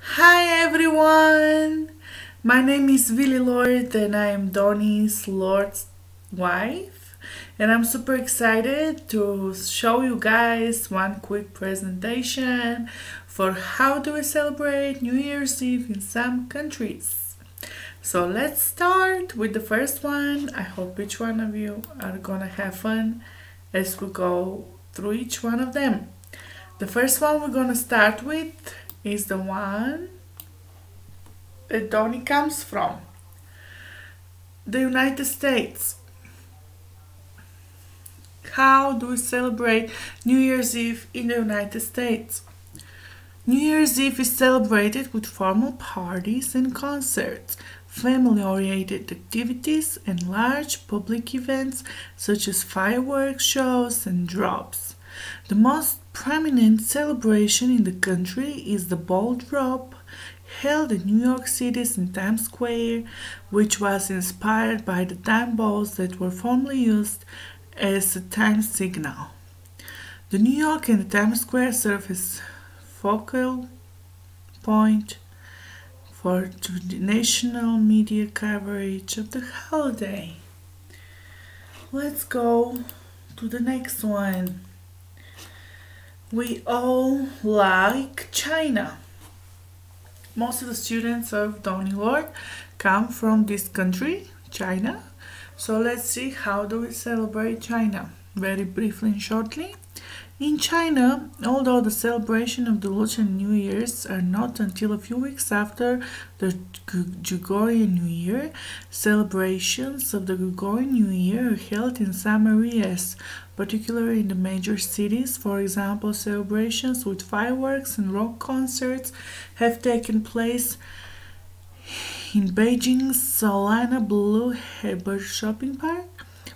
Hi everyone! My name is Willy Lord and I am Donnie's Lord's wife. And I'm super excited to show you guys one quick presentation for how do we celebrate New Year's Eve in some countries. So let's start with the first one. I hope each one of you are gonna have fun as we go through each one of them. The first one we're gonna start with is the one that Donnie comes from, the United States. How do we celebrate New Year's Eve in the United States? New Year's Eve is celebrated with formal parties and concerts, family-oriented activities, and large public events such as fireworks shows and drops. The most prominent celebration in the country is the ball drop, held in New York City's in Times Square, which was inspired by the time balls that were formerly used as a time signal. The New York and the Times Square serve as focal point for the national media coverage of the holiday. Let's go to the next one. We all like China. Most of the students of Donnie Lord come from this country, China. So let's see how do we celebrate China. Very briefly and shortly. In China, although the celebration of the Lunar New Year's are not until a few weeks after the Gregorian New Year, celebrations of the Gregorian New Year are held in some areas, particularly in the major cities. For example, celebrations with fireworks and rock concerts have taken place in Beijing's Solana Blue Harbor Shopping Park,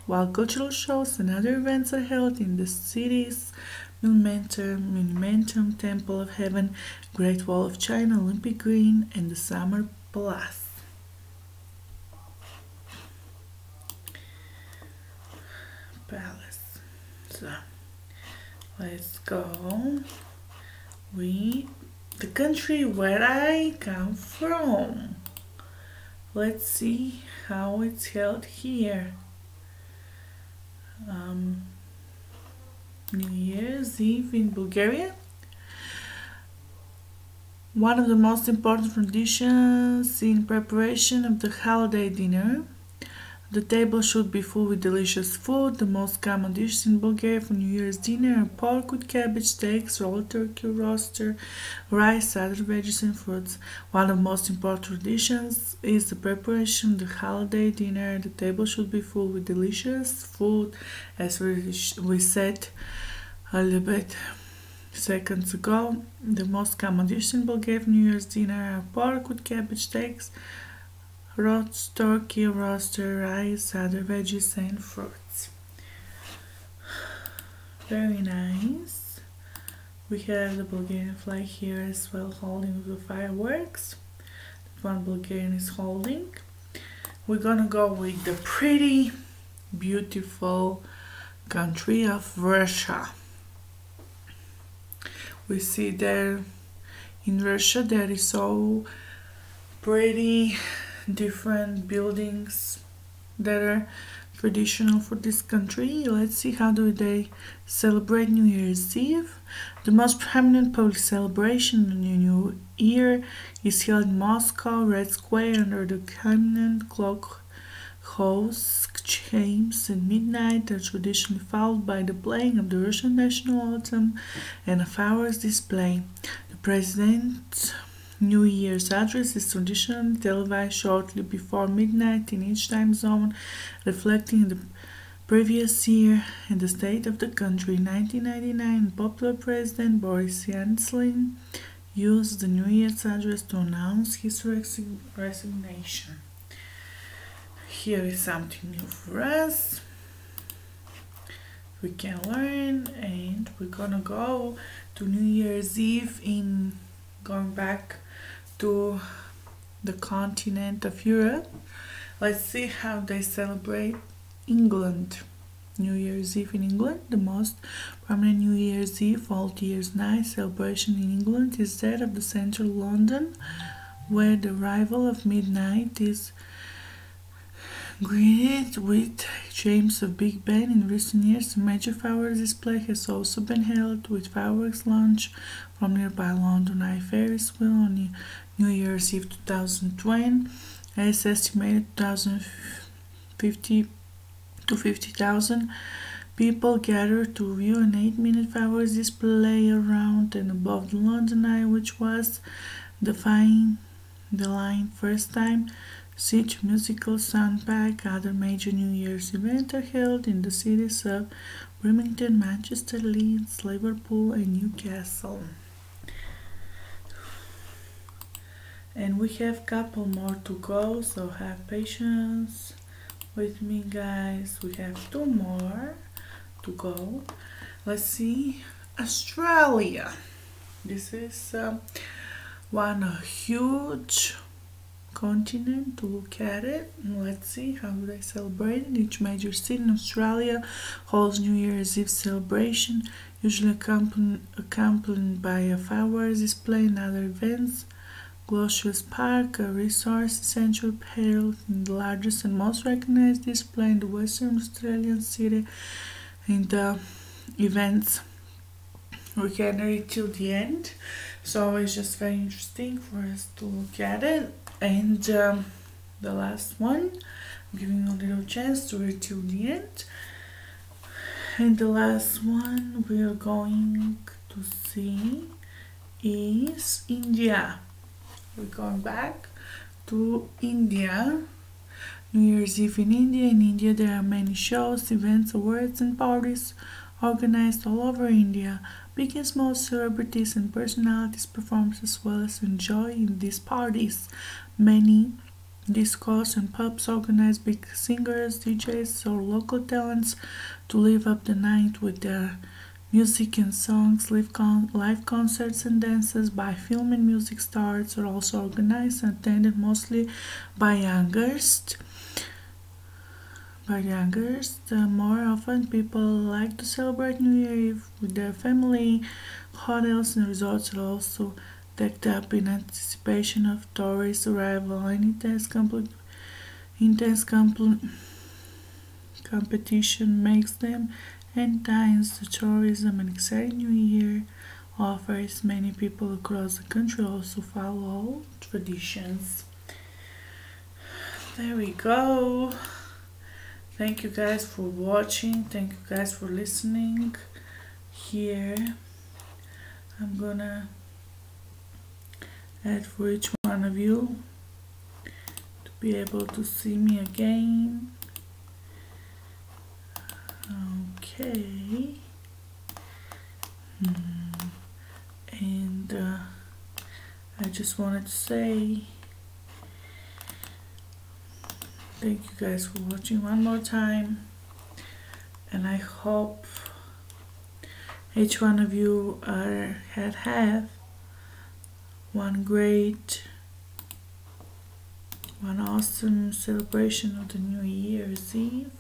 while cultural shows and other events are held in the city's Monumentum, Temple of Heaven, Great Wall of China, Olympic Green, and the Summer Palace. So let's go with the country where I come from. Let's see how it's held here. New Year's Eve in Bulgaria. One of the most important traditions in preparation of the holiday dinner. The table should be full with delicious food. The most common dishes in Bulgaria for New Year's dinner are pork with cabbage, steaks, rolled turkey, roaster, rice, other veggies and fruits. One of the most important traditions is the preparation of the holiday dinner. The table should be full with delicious food, as we said a little bit seconds ago. The most common dishes in Bulgaria for New Year's dinner are pork with cabbage, steaks, roast turkey, roaster, rice, other veggies and fruits. Very nice. We have the Bulgarian flag here as well, holding the fireworks. One Bulgarian is holding. We're gonna go with the pretty, beautiful country of Russia. We see there in Russia there is so pretty different buildings that are traditional for this country. Let's see how do they celebrate New Year's Eve. The most prominent public celebration of the New Year is held in Moscow, Red Square, under the Kremlin clock house. Chimes at midnight are traditionally followed by the playing of the Russian national anthem and a fireworks display. The president's New Year's address is traditionally televised shortly before midnight in each time zone, reflecting the previous year and the state of the country. In 1999, popular President Boris Yeltsin used the New Year's address to announce his resignation. Here is something new for us. We can learn, and we're gonna go to New Year's Eve in going back to the continent of Europe. Let's see how they celebrate England. New Year's Eve in England. The most prominent New Year's Eve All Year's Night celebration in England is that of the central London, where the arrival of midnight is greeted with chimes of Big Ben. In recent years, a major fireworks display has also been held, with fireworks launched from nearby London Eye Ferris wheel on New Year's Eve 2020. As estimated 2,050 to 50,000 people gathered to view an 8-minute fireworks display around and above the London Eye, which was defying the line first time. Such musical soundpack. Other major New Year's events are held in the cities of Birmingham, Manchester, Leeds, Liverpool, and Newcastle. And we have a couple more to go, so have patience with me, guys. We have 2 more to go. Let's see. Australia. This is one huge continent to look at it. Let's see how they celebrate it. Each major city in Australia holds New Year's Eve celebration, usually accompanied by a fireworks display and other events. Glossius Park, a resource essential apparel, the largest and most recognized display in the Western Australian city, and the events we can read till the end. So it's just very interesting for us to look at it. And the last one, I'm giving you a little chance to read till the end. And the last one we're going to see is India. We're going back to India. New Year's Eve in India. In India, there are many shows, events, awards, and parties organized all over India. Big and small celebrities and personalities perform as well as enjoy in these parties. Many discos and pubs organize big singers, DJs, or local talents to live up the night with their music and songs. Live concerts and dances by film and music stars are also organized and attended mostly by youngest. More often people like to celebrate New Year Eve with their family. Hotels and resorts are also decked up in anticipation of tourist arrival, and intense competition makes them entice the tourism. An exciting New Year offers. Many people across the country also follow traditions. There we go. Thank you guys for watching. Thank you guys for listening. Here I'm gonna add for each one of you to be able to see me again. Okay. And I just wanted to say thank you guys for watching one more time, and I hope each one of you have one awesome celebration of the New Year's Eve.